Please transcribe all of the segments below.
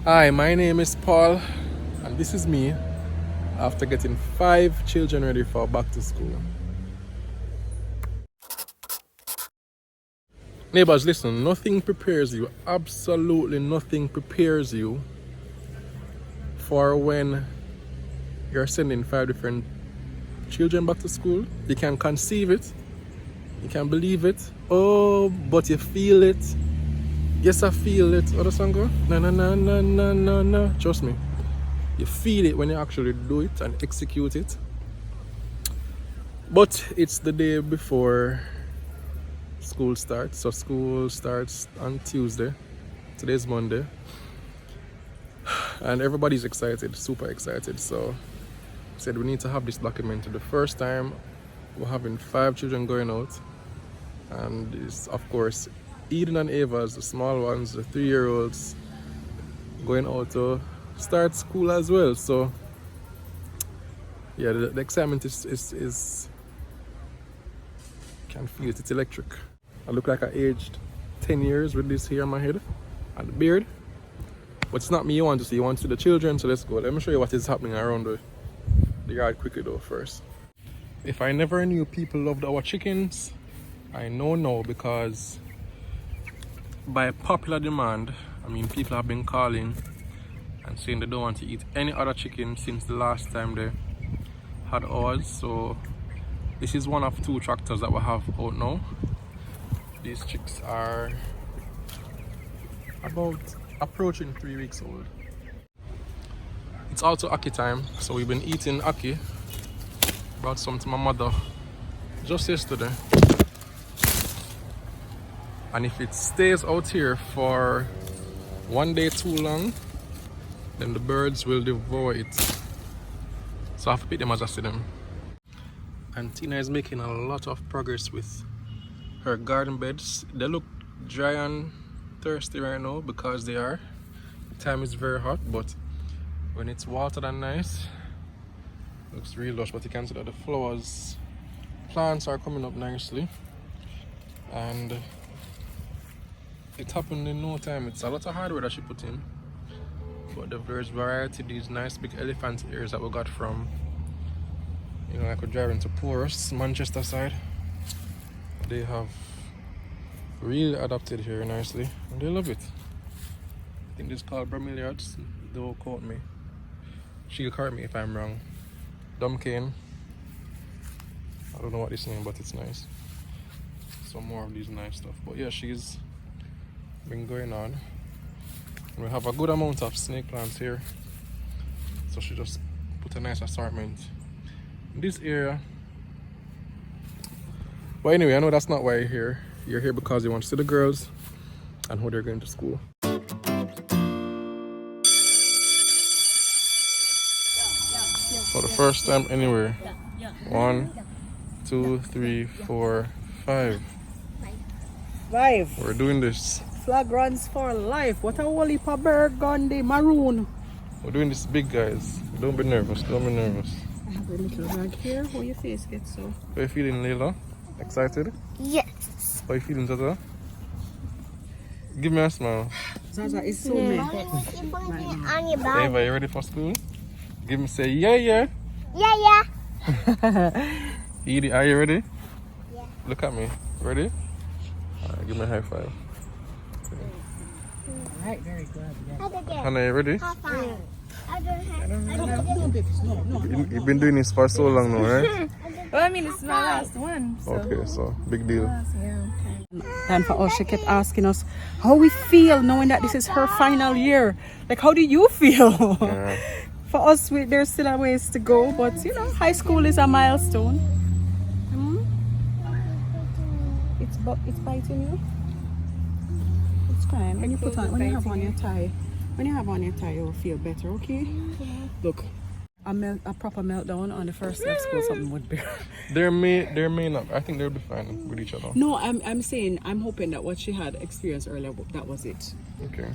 Hi, my name is Paul, and this is me after getting 5 children ready for back to school. Neighbors, listen, nothing prepares you, absolutely nothing prepares you for when you're sending 5 different children back to school. You can conceive it, you can believe it, oh, but you feel it. Yes, I feel it. How does song go? No, no, no, no, no, no, no. Trust me. You feel it when you actually do it and execute it. But it's the day before school starts. So school starts on Tuesday. Today's Monday. And everybody's excited, super excited. So I said we need to have this documented. The first time we're having 5 children going out. And it's, of course, Eden and Ava's, the small ones, the 3-year-olds, going out to start school as well. So yeah, the excitement is can feel it, it's electric. I look like I aged 10 years with this hair on my head and the beard. But it's not me you want to see, you want to see the children, so let's go. Let me show you what is happening around the yard quickly though first. If I never knew people loved our chickens, I know now, because by popular demand, I mean people have been calling and saying they don't want to eat any other chicken since the last time they had ours. So this is one of 2 tractors that we have out now. These chicks are about approaching 3 weeks old. It's also ackee time, so we've been eating ackee. Brought some to my mother just yesterday. And if it stays out here for 1 day too long, then the birds will devour it. So I have to pick them as I see them. And Tina is making a lot of progress with her garden beds. They look dry and thirsty right now because they are. The time is very hot, but when it's watered and nice, it looks really lush. But you can see that the flowers, plants are coming up nicely. And it happened in no time. It's a lot of hardware that she put in, but there's variety. These nice big elephant ears that we got from, you know, like we're driving to Porus, Manchester side. They have really adapted here nicely and they love it. I think this is called bromeliads. Don't quote me, she'll correct me if I'm wrong. Dumbcane, I don't know what this name, but it's nice. Some more of these nice stuff. But yeah, she's been going on. And we have a good amount of snake plants here, so she just put a nice assortment in this area. But anyway, I know that's not why you're here. You're here because you want to see the girls and how they're going to school. For the first time anywhere. 1, 2, 3, 4, 5. 5. We're doing this. Flag runs for life. What a whole heap of burgundy maroon. We're doing this big, guys. Don't be nervous. Don't be nervous. I have a little bag here. How your face gets so? How you feeling, Leila? Excited? Yes. How you feeling, Zaza? Give me a smile. Zaza is so mad. On your back. Ava, you ready for school? Give me, say yeah, yeah. Yeah, yeah. Edie, are you ready? Yeah. Look at me. Ready? Alright, give me a high five. Alright, very good. Yeah. Hannah, you ready? High five. You've been doing this for so long now, right? Well, I mean, it's my last one. So. Okay, so big deal. And for us, she kept asking us how we feel knowing that this is her final year. Like, how do you feel? Yeah. For us, there's still a ways to go, but you know, high school is a milestone. It's biting you. It's fine. When you put on, when you have on your tie, you'll feel better. Okay. Look, a proper meltdown on the first day of school, something would be. There may not. I think they'll be fine with each other. No, I'm saying I'm hoping that what she had experienced earlier, that was it. Okay.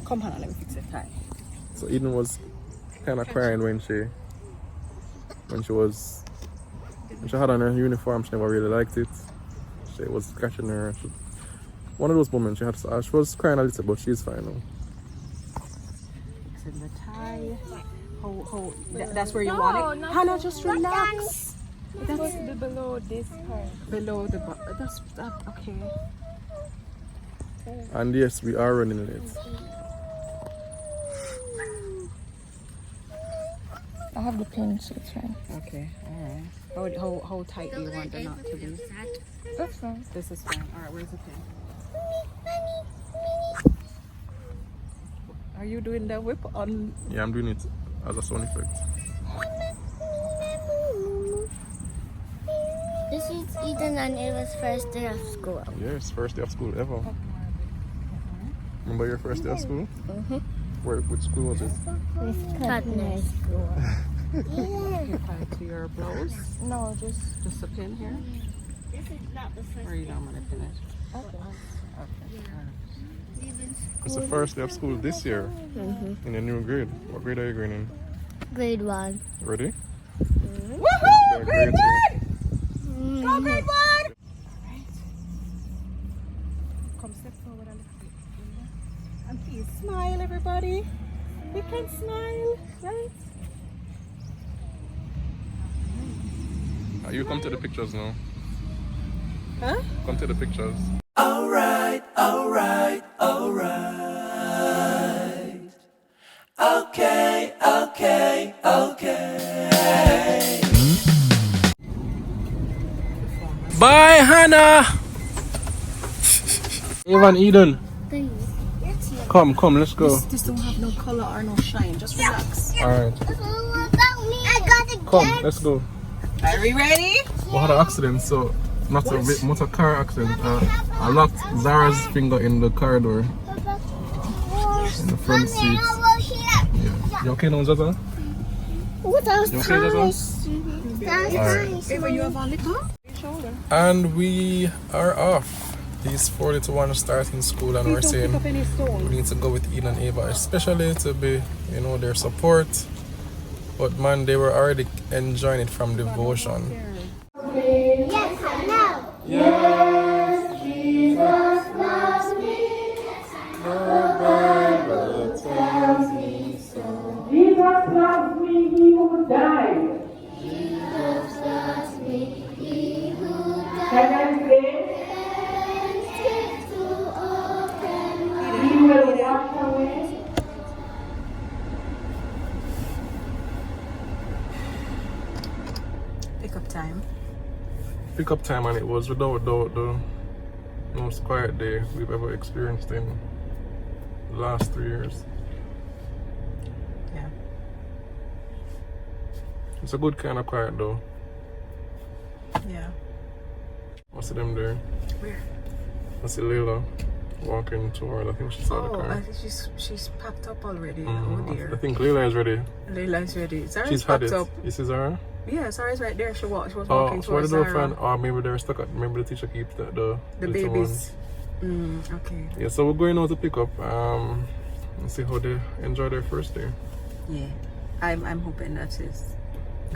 Come on, let me fix the tie. So Eden was kind of crying when she had on her uniform. She never really liked it. She was scratching her. One of those moments she was crying a little, but she's fine now. button the tie. That's where you want it. Hannah, just relax. It's supposed to be below this part. Below the button. That's okay. And yes, we are running late. I have the pin, so it's fine. Okay, alright. How tight do you want the knot to be? That's fine. This is fine. Alright, where's the pin? Are you doing the whip on? Yeah, I'm doing it as a sound effect. This is Ethan and Ava's first day of school. Yes, first day of school ever. Remember your first day of school? Which school was it? Toddlers. You tie it to your blouse. No, just a pin here. This is not the first Or you don't want to pin it? okay. Okay. It's the first day of school this year in a new grade. What grade are you going in? Grade 1. Ready? Woohoo! Grade 1! Go grade 1! Come step forward a little bit. And please smile, everybody. We can smile, right? You come to the pictures now. Huh? Come to the pictures. Alright. Okay. Bye, Hannah! Evan, Eden. Come, let's go. This don't have no color or no shine. Just relax. Alright, I got it. come, let's go. Are we ready? We had an accident, so not a motor car accident. I locked Zahra's finger in the car door, in the front seat. Yeah. You okay now, Zaza? What else? You okay, Zaza? Nice. Ava, you have on it, huh? And we are off. These 4 little ones start in school, and we're saying we need to go with Eden and Ava, especially to be, their support. But man, they were already enjoying it from devotion. Yes, I know. Yes, Jesus loves me. The Bible tells me so. Jesus loves me, he who died. Jesus loves me. He who Can I say, he will wash away? Pickup time. Pick up time, and it was without doubt the most quiet day we've ever experienced in the last 3 years. Yeah. It's a good kind of quiet though. Yeah. I see them there. Where? I see Leila walking toward. I think she saw the car. She's packed up already. Mhm. Oh dear. I think Leila is ready. Leila is ready. Zara's She's had packed it. up. You see Zahra? Yeah, Zara's right there. She was Oh, walking so what towards did they Zara. find? Or maybe they're stuck at. Maybe the teacher keeps the little babies. ones. Okay. Yeah, so we're going now to pick up. And see how they enjoy their first day. Yeah. I'm hoping that is.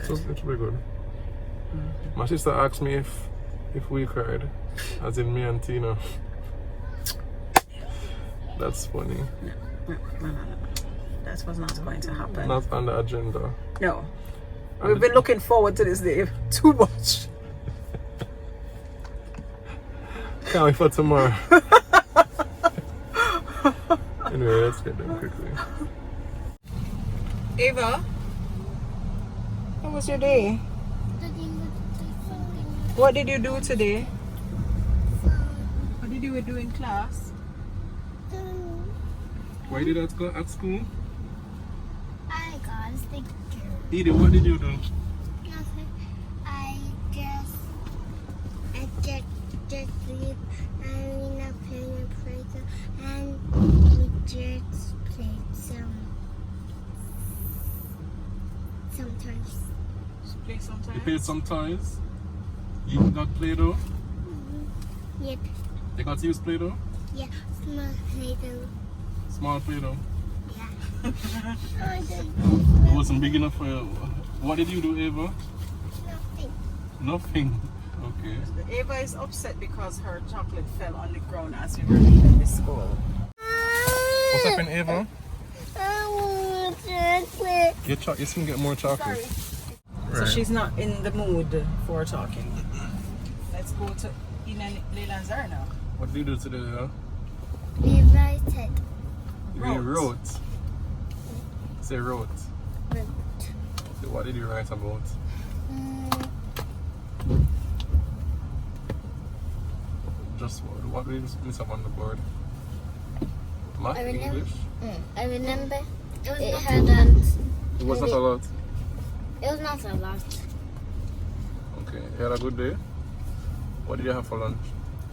So it's really good. My sister asked me if we cried, as in me and Tina. That's funny. No. That was not going to happen. Not on the agenda. No. We've been looking forward to this day too much. Can't wait for tomorrow. Anyway, let's get them quickly. Ava, how was your day? What did you do today? What did you do in class? Why did that go at school? I got a sticker. Edie, what did you do? Nothing. I just sleep and we not playing a playground and we just played sometimes. Play sometimes. You played some toys. You got Play-Doh. Yep. You got to use Play-Doh. Yeah. Small Play-Doh. Small Play-Doh. Yeah. It wasn't big enough for you. What did you do, Ava? Nothing. Nothing. Okay. Ava is upset because her chocolate fell on the ground as we were leaving the school. What's happened, Ava? You still get more chocolate. So Right. she's not in the mood for talking. Let's go to Leila and Zahra now. What did you do today, huh? We write it. You Wrote. wrote. Say wrote. Wrote. Okay, what did you write about? Just what did you miss up on the board? Math, I remember. English? I remember it It was not a lot. It was not a lot. Okay, you had a good day? What did you have for lunch?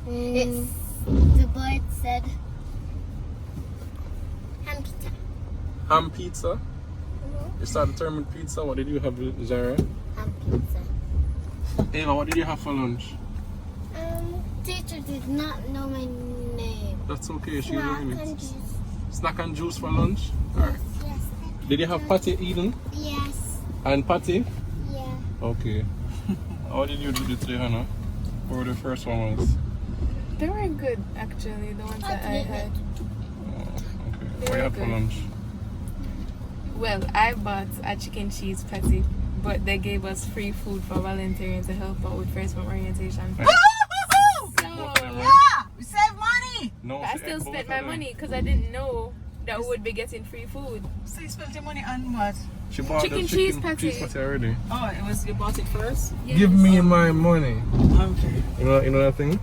It's the board said ham pizza. Ham pizza? You started the term with pizza. What did you have, Zara? Ham pizza. Ava, what did you have for lunch? Teacher did not know my name. That's okay, she's Snack learning and it. juice. Snack and juice for lunch? Alright. Yes. Did you have patty Eden? Yes. And patty? Yeah. Okay. How did you do today, Hannah? What were the first one was? They were good, actually, the ones that I had. Oh, okay. They What you were had for good. lunch? Well, I bought a chicken cheese patty, but they gave us free food for volunteering to help out with freshman orientation. Right. Both of them, right? Yeah, we save money. No, I she still ate both spent of my them. money because I didn't know that we would be getting free food. So you spent your money on what? She bought Chicken the cheese chicken patty. cheese patty already. Oh, it was you bought it first. Yes. Give me my money. Okay. You know that thing?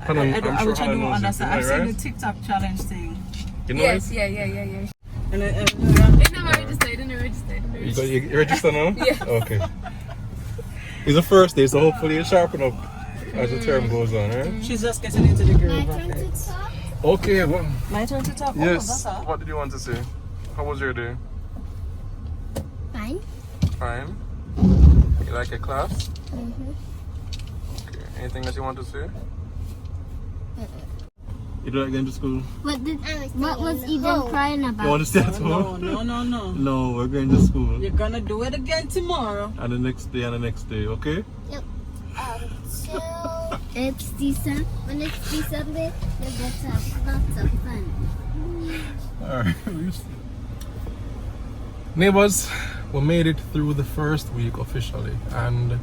Hannah, I'm sure which I Hannah don't knows it, understand. I've right? seen the TikTok challenge thing. You know Yes, it? yeah. And It never registered. You register now? Yeah. Okay. It's the first day, so hopefully you sharpen up as the term goes on, right? she's just getting into the groove. My of turn it. to talk. Okay, well, My turn to talk. Oh, yes. that's all. What did you want to say? How was your day? Fine. Fine. You like your class? Mm-hmm. Okay. Anything that you want to say? You don't like going to school? What was Eden crying about? You want to stay at home? No. No, we're going to school. You're gonna do it again tomorrow. And the next day, okay? So it's December. When it's December, you get to have lots of fun. Alright. Neighbors, we made it through the first week officially. And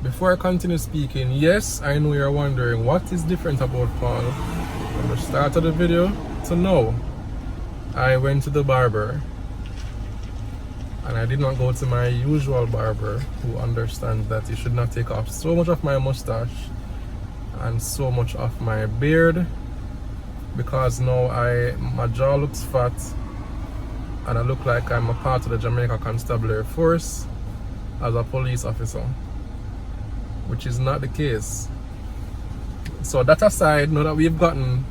before I continue speaking, yes, I know you're wondering what is different about Paul from the start of the video to now. I went to the barber. And I did not go to my usual barber who understands that you should not take off so much of my mustache and so much of my beard, because now my jaw looks fat and I look like I'm a part of the Jamaican Constabulary Force as a police officer, which is not the case. So that aside, now that we've gotten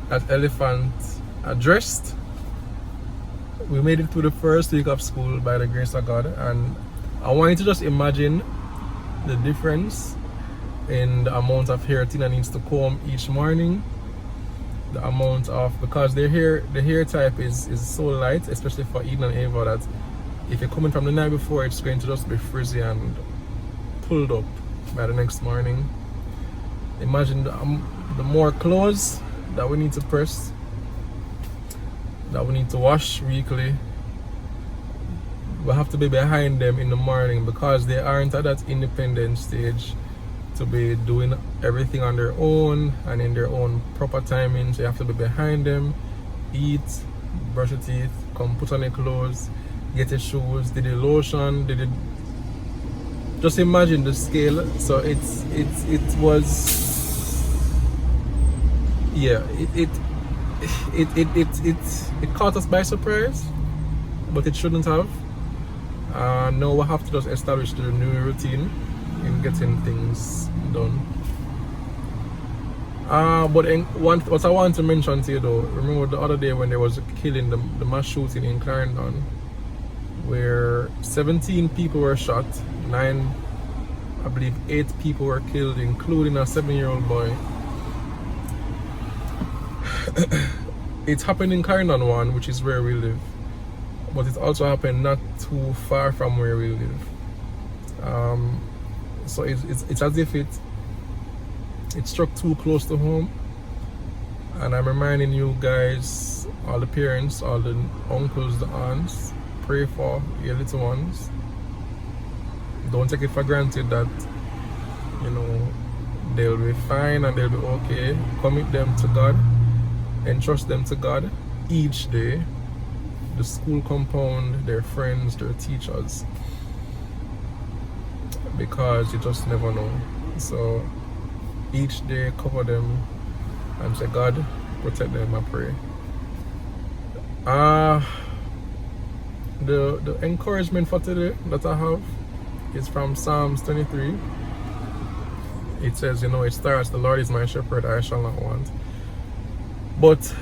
that elephant addressed, we made it through the first week of school by the grace of God, and I want you to just imagine the difference in the amount of hair Tina needs to comb each morning. The amount of, because the hair type is so light, especially for Eden and Ava, that if you're coming from the night before, it's going to just be frizzy and pulled up by the next morning. Imagine the more clothes that we need to press, that we need to wash weekly. We have to be behind them in the morning because they aren't at that independent stage to be doing everything on their own and in their own proper timing. So you have to be behind them, eat, brush your teeth, come put on your clothes, get your shoes, did the lotion, did it. Just imagine the scale. So it caught us by surprise, but it shouldn't have. Now we have to just establish the new routine in getting things done. But what I want to mention to you though, remember the other day when there was a killing, the mass shooting in Clarendon, where 17 people were shot, 8 people were killed, including a 7-year-old boy. It happened in Clarendon 1, which is where we live, but it also happened not too far from where we live. So it's as if it struck too close to home, and I'm reminding you guys, all the parents, all the uncles, the aunts, pray for your little ones. Don't take it for granted that, you know, they'll be fine and they'll be okay. Commit them to God, entrust them to God each day. The school compound, their friends, their teachers, because you just never know. So each day cover them and say, God, protect them, I pray. The encouragement for today that I have is from Psalms 23. It says, you know, it starts, the Lord is my shepherd, I shall not want. But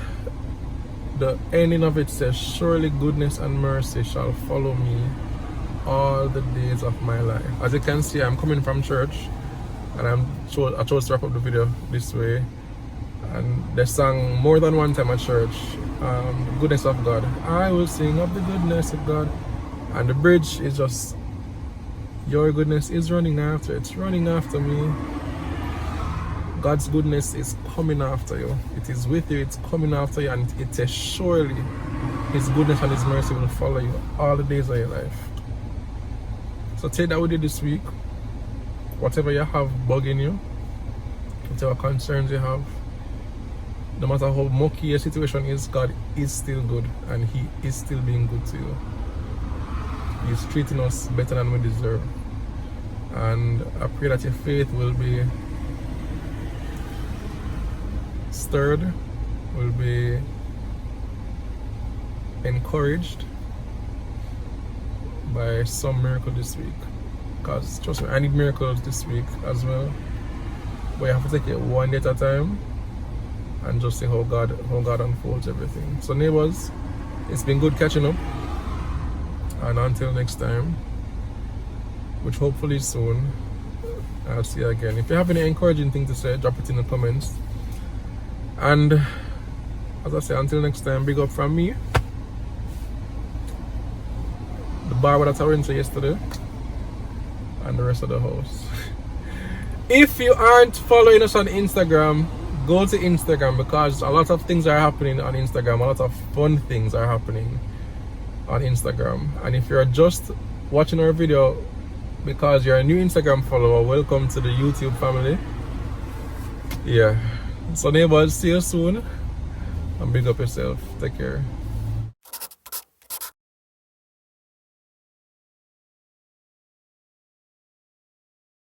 the ending of it says, surely goodness and mercy shall follow me all the days of my life. As you can see, I'm coming from church, and I chose to wrap up the video this way. And they sang more than one time at church, goodness of God. I will sing of the goodness of God. And the bridge is just, your goodness is running after, it's running after me. God's goodness is coming after you. It is with you, it's coming after you, and it says surely His goodness and His mercy will follow you all the days of your life. So take that with you this week. Whatever you have bugging you, whatever concerns you have, no matter how mucky your situation is, God is still good, and He is still being good to you. He's treating us better than we deserve. And I pray that your faith will be stirred, will be encouraged by some miracle this week. Because trust me, I need miracles this week as well. But you have to take it one day at a time and just see how God unfolds everything. So neighbors, it's been good catching up. And until next time, which hopefully is soon, I'll see you again. If you have any encouraging thing to say, drop it in the comments. And as I say, until next time, big up from me, the barber that I went to yesterday, and the rest of the house. If you aren't following us on Instagram, go to Instagram, because a lot of things are happening on Instagram. A lot of fun things are happening on Instagram. And if you're just watching our video because you're a new Instagram follower, welcome to the YouTube family. Yeah. So neighbors, see you soon, and big up yourself. Take care.